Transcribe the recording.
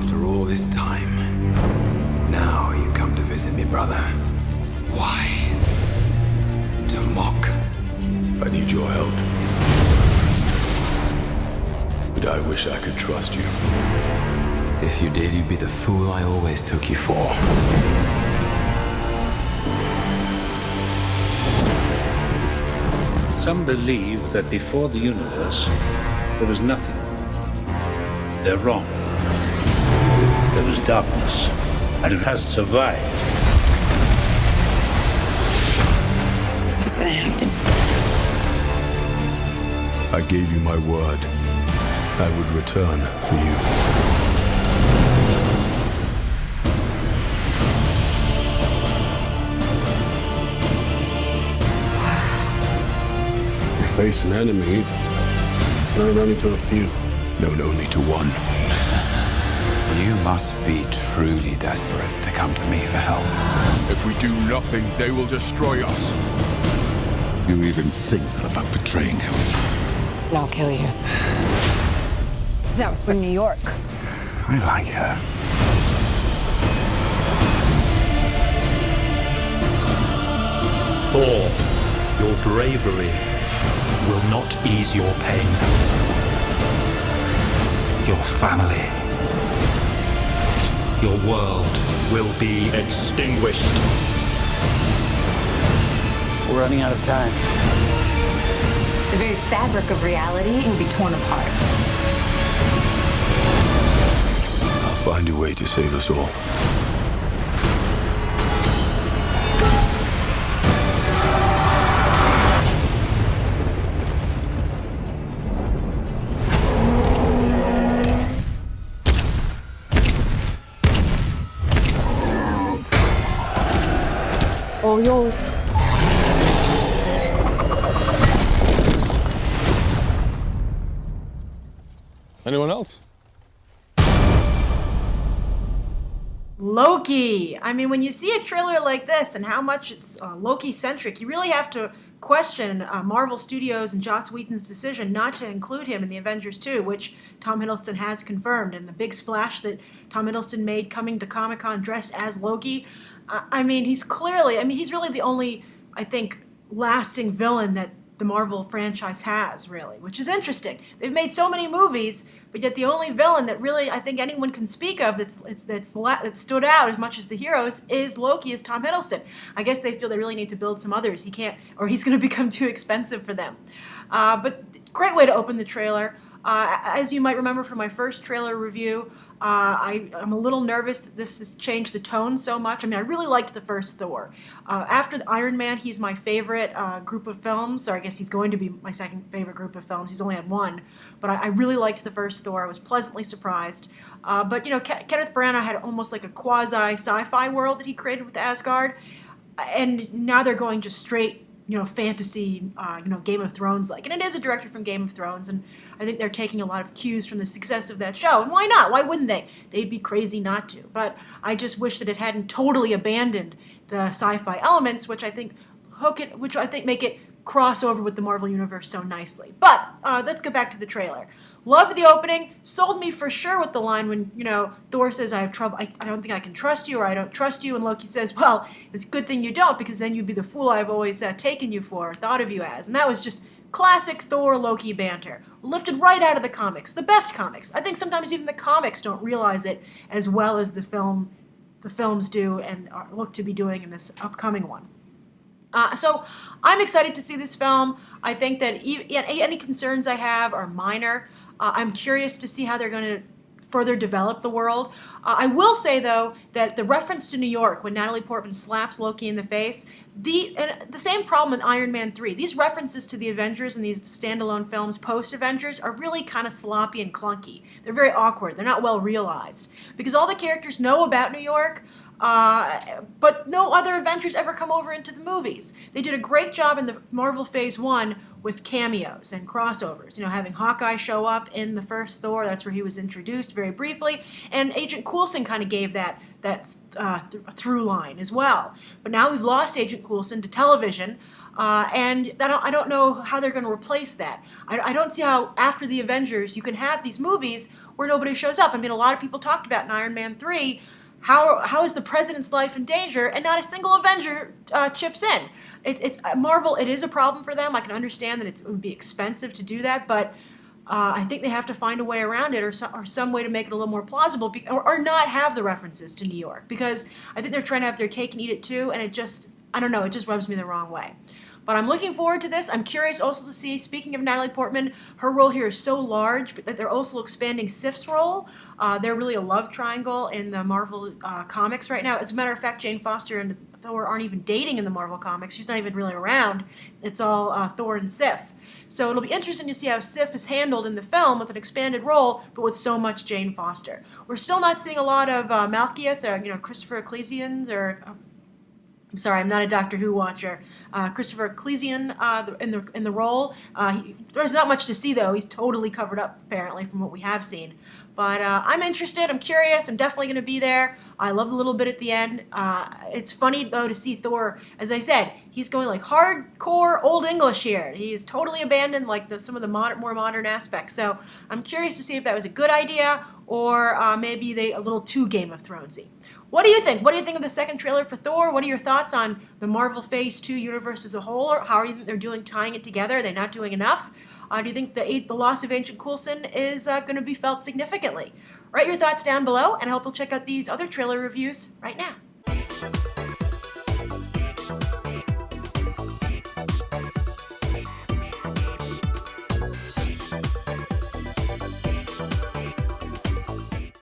After all this time, now you come to visit me, brother. Why? To mock? I need your help. But I wish I could trust you. If you did, you'd be the fool I always took you for. Some believe that before the universe, there was nothing. They're wrong. There was darkness, and it has survived. What's gonna happen? I gave you my word. I would return for you. Face an enemy, known only to a few. Known only to one. You must be truly desperate to come to me for help. If we do nothing, they will destroy us. You even think about betraying him. And I'll kill you. That was from New York. I like her. Thor, your bravery will not ease your pain. Your family, your world will be extinguished. We're running out of time. The very fabric of reality will be torn apart. I'll find a way to save us all. All yours. Anyone else? Loki. I mean, when you see a trailer like this and how much it's Loki-centric, you really have to question Marvel Studios and Joss Whedon's decision not to include him in the Avengers 2, which Tom Hiddleston has confirmed. And the big splash that Tom Hiddleston made coming to Comic-Con dressed as Loki, I mean, he's really the only, I think, lasting villain that the Marvel franchise has, really, which is interesting. They've made so many movies, but yet the only villain that really I think anyone can speak of that stood out as much as the heroes is Loki, is Tom Hiddleston. I guess they feel they really need to build some others. He can't, or he's going to become too expensive for them. But great way to open the trailer. As you might remember from my first trailer review, I'm a little nervous that this has changed the tone so much. I mean, I really liked the first Thor. After the Iron Man, he's my favorite group of films, or I guess he's going to be my second favorite group of films. He's only had one, but I really liked the first Thor. I was pleasantly surprised. But, you know, Kenneth Branagh had almost like a quasi-sci-fi world that he created with Asgard, and now they're going just straight, you know, fantasy, Game of Thrones like. And it is a director from Game of Thrones, and I think they're taking a lot of cues from the success of that show. And why not? Why wouldn't they? They'd be crazy not to. But I just wish that it hadn't totally abandoned the sci-fi elements, which I think make it cross over with the Marvel Universe so nicely. But let's go back to the trailer. Loved the opening, sold me for sure with the line when, you know, Thor says, I have trouble, I don't think I can trust you, or I don't trust you, and Loki says, well, it's a good thing you don't, because then you'd be the fool I've always taken you for, thought of you as. And that was just classic Thor-Loki banter, lifted right out of the comics, the best comics. I think sometimes even the comics don't realize it as well as the films do and look to be doing in this upcoming one. So I'm excited to see this film. I think that any concerns I have are minor. I'm curious to see how they're going to further develop the world. I will say, though, that the reference to New York, when Natalie Portman slaps Loki in the face, the same problem in Iron Man 3. These references to the Avengers and these standalone films post-Avengers are really kind of sloppy and clunky. They're very awkward. They're not well realized. Because all the characters know about New York, but no other Avengers ever come over into the movies. They did a great job in the Marvel Phase 1 with cameos and crossovers. You know, having Hawkeye show up in the first Thor, that's where he was introduced very briefly, and Agent Coulson kind of gave that through line as well. But now we've lost Agent Coulson to television, and I don't know how they're going to replace that. I don't see how after the Avengers you can have these movies where nobody shows up. I mean, a lot of people talked about in Iron Man 3, how is the president's life in danger, and not a single Avenger chips in. It's Marvel, it is a problem for them. I can understand that it would be expensive to do that, but I think they have to find a way around it, or some way to make it a little more plausible, or not have the references to New York, because I think they're trying to have their cake and eat it too, and it just, I don't know, it just rubs me the wrong way. But I'm looking forward to this. I'm curious also to see, speaking of Natalie Portman, her role here is so large, but that they're also expanding Sif's role. They're really a love triangle in the Marvel comics right now. As a matter of fact, Jane Foster and Thor aren't even dating in the Marvel comics. She's not even really around. It's all Thor and Sif. So it'll be interesting to see how Sif is handled in the film with an expanded role, but with so much Jane Foster. We're still not seeing a lot of Malekith, or Christopher Ecclesian, or I'm sorry, I'm not a Doctor Who watcher. Christopher Ecclesian in the role. There's not much to see though. He's totally covered up apparently from what we have seen. But I'm interested. I'm curious. I'm definitely going to be there. I love the little bit at the end. It's funny though to see Thor. As I said, he's going like hardcore Old English here. He's totally abandoned like some of the more modern aspects. So I'm curious to see if that was a good idea, or maybe a little too Game of Thronesy. What do you think? What do you think of the second trailer for Thor? What are your thoughts on the Marvel Phase 2 universe as a whole? Or how do you think they're doing tying it together? Are they not doing enough? Do you think the loss of Agent Coulson is going to be felt significantly? Write your thoughts down below, and I hope you'll check out these other trailer reviews right now.